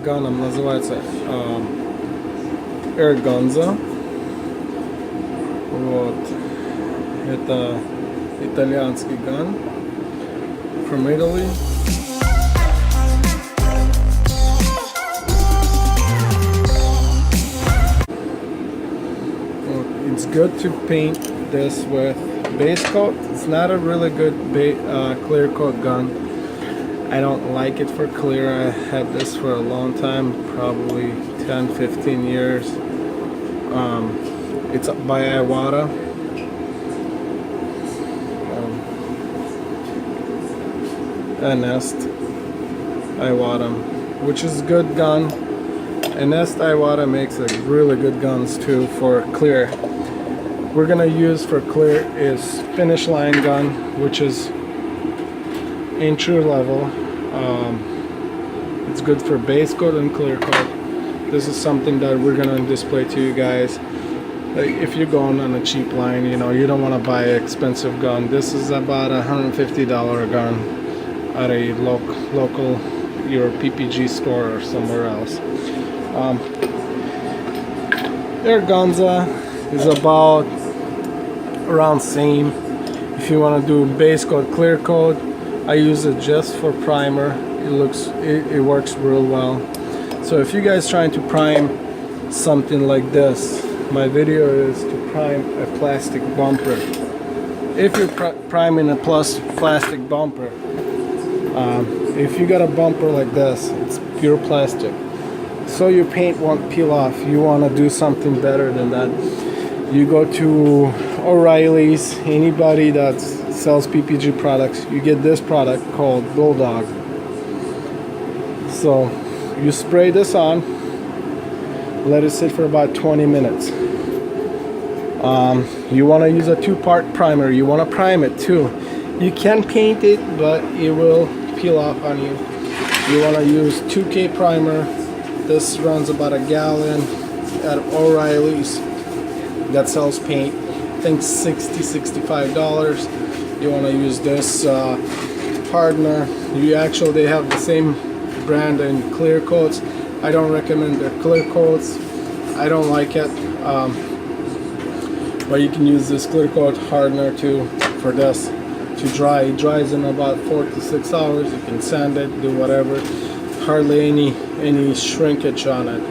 ганом называется Ergonza. Вот. Это итальянский ган from Italy. It's good to paint this with base coat. It's not a really good clear coat gun. I don't like it for clear. I had this for a long time, probably 10-15 years. It's by Iwata. Nest Iwata, which is a good gun. And Nest Iwata makes really good guns too for clear. We're gonna use for clear is finish line gun, which is entry level. It's good for base coat and clear coat. This is something that we're gonna display to you guys. If you're going on a cheap line, you know, you don't want to buy an expensive gun. This is about $150 gun at a local your PPG store or somewhere else. Ergonza is about around same. If you want to do base coat, clear coat, I use it just for primer. It works real well. So if you guys trying to prime something like this, my video is to prime a plastic bumper. If you're priming a plastic bumper, if you got a bumper like this, it's pure plastic, so your paint won't peel off. You want to do something better than that. You go to O'Reilly's, anybody that sells PPG products, you get this product called Bulldog. So you spray this on, let it sit for about 20 minutes. You want to use a two-part primer. You want to prime it too. You can paint it, but it will peel off on you. You want to use 2K primer. This runs about a gallon at O'Reilly's that sells paint. I think $60–65. You want to use this hardener. They have the same brand in clear coats. I don't recommend their clear coats. I don't like it. But you can use this clear coat hardener too for this to dry. It dries in about 4 to 6 hours. You can sand it, do whatever. Hardly any shrinkage on it.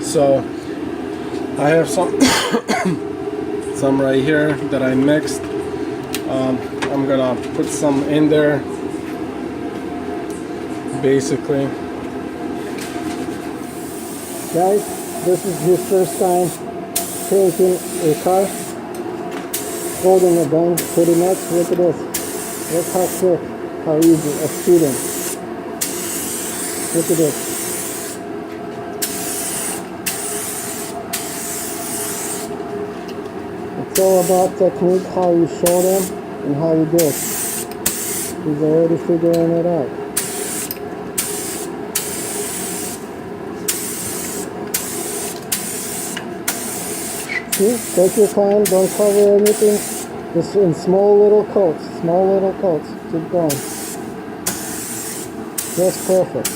So I have some some right here that I mixed. I'm gonna put some in there. Basically, guys, this is his first time painting a car, holding a gun pretty much. Look at this. Look how quick, how easy, a student. Look at this. It's all about technique, how you show them and how you do it. He's already figuring it out. See, take your time, don't cover anything. Just in small little coats, keep going. Just perfect.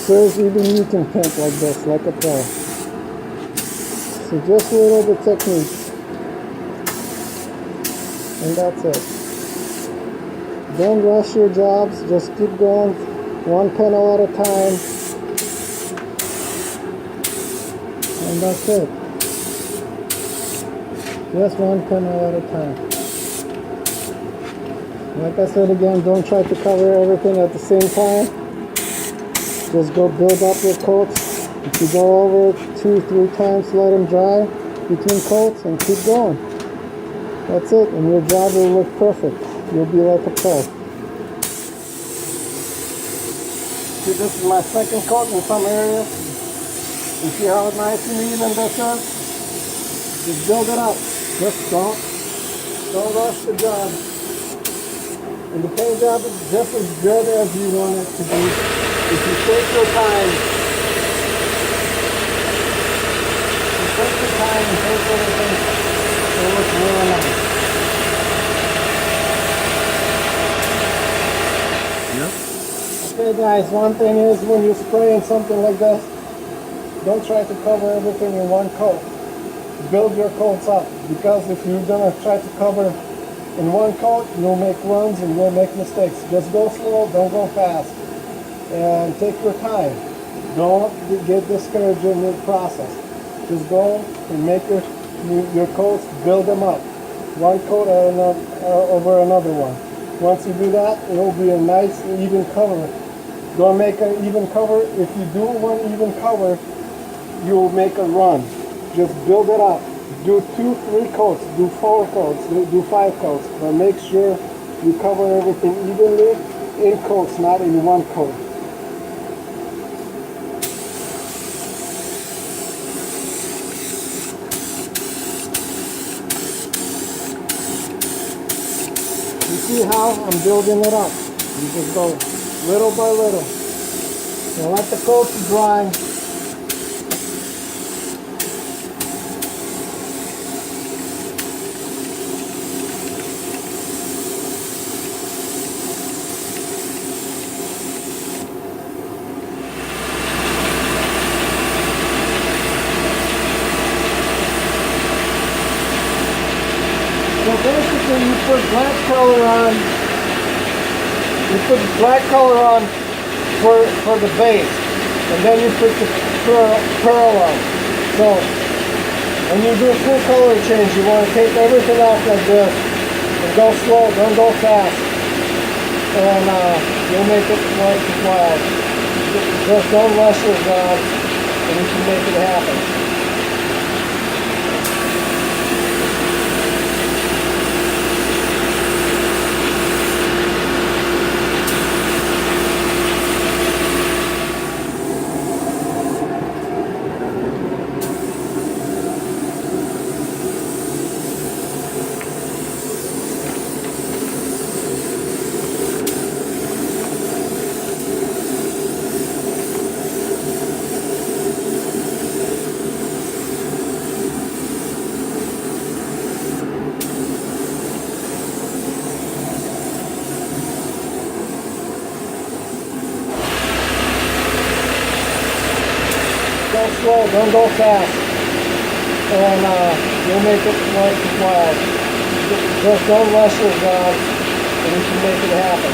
Serge, even you can paint like this, like a pro. So just a little bit technique. And that's it. Don't rush your jobs, just keep going, one panel at a time. And that's it. Just one panel at a time. Like I said again, don't try to cover everything at the same time. Just go build up your coats. If you go over it 2-3 times, let them dry between coats and keep going. That's it, and your job will look perfect. You'll be like a pro. See, this is my second coat in some areas. You see how nice and even this is? Just build it up. Just don't rush the job. And the paint job is just as good as you want it to be. If you take your time, and paint everything, it'll look really nice. Okay guys, one thing is when you're spraying something like this, don't try to cover everything in one coat. Build your coats up, because if you're gonna try to cover in one coat, you'll make runs and you'll make mistakes. Just go slow, don't go fast, and take your time. Don't get discouraged in the process. Just go and make your coats, build them up, one coat over another one. Once you do that, it will be a nice even cover. Don't make an even cover. If you do one even cover, you'll make a run. Just build it up. Do 2, 3 coats, do 4 coats, do 5 coats, but make sure you cover everything evenly in coats, not in one coat. You see how I'm building it up? You just go little by little. And let the coats dry. So basically you put black color on, for the base, and then you put the pearl on. So when you do a full color change, you want to take everything off like this, and go slow, don't go fast, and you'll make it worthwhile. Just don't rush your job, and you can make it happen. Go slow, don't go fast, and you'll make it worthwhile. Just don't rush your job, and you can make it happen.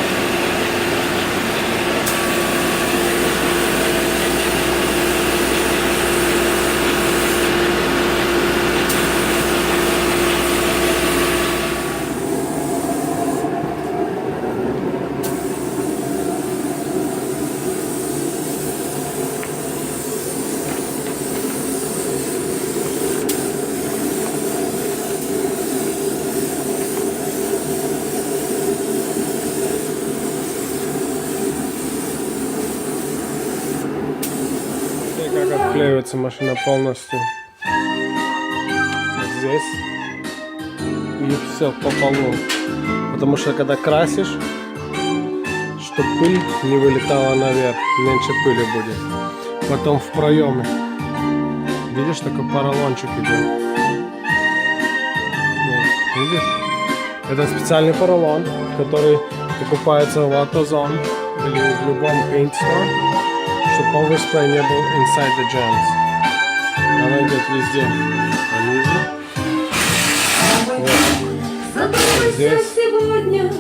Как отклеивается машина полностью здесь и все по полу, потому что когда красишь, чтобы пыль не вылетала наверх, меньше пыли будет. Потом в проеме, видишь, такой поролончик идет. Вот, видишь? Это специальный поролон, который покупается в AutoZone или в любом paint store, чтобы overspray не был inside the gems. Она идет везде. Понизу. Вот. Здесь. И вот здесь.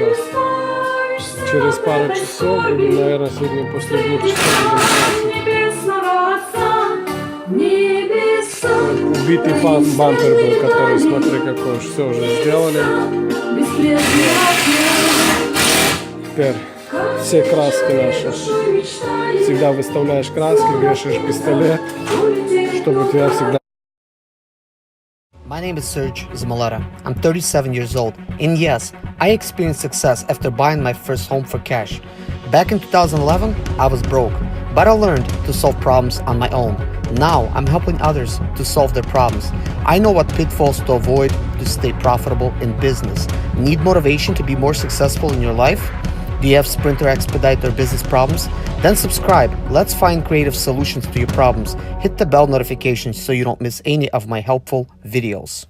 Вот. Через пару часов, или, наверное, сегодня после 2 часов убитый бампер был, который, смотри, какой, все уже сделали. Теперь все краски наши. Всегда выставляешь краски, вешаешь пистолет, чтобы у тебя всегда... My name is Serge ZIMALETA. I'm 37 years old, and yes, I experienced success after buying my first home for cash. Back in 2011, I was broke, but I learned to solve problems on my own. Now, I'm helping others to solve their problems. I know what pitfalls to avoid to stay profitable in business. Need motivation to be more successful in your life? Do you have Sprinter, Expedite, or business problems? Then subscribe. Let's find creative solutions to your problems. Hit the bell notification so you don't miss any of my helpful videos.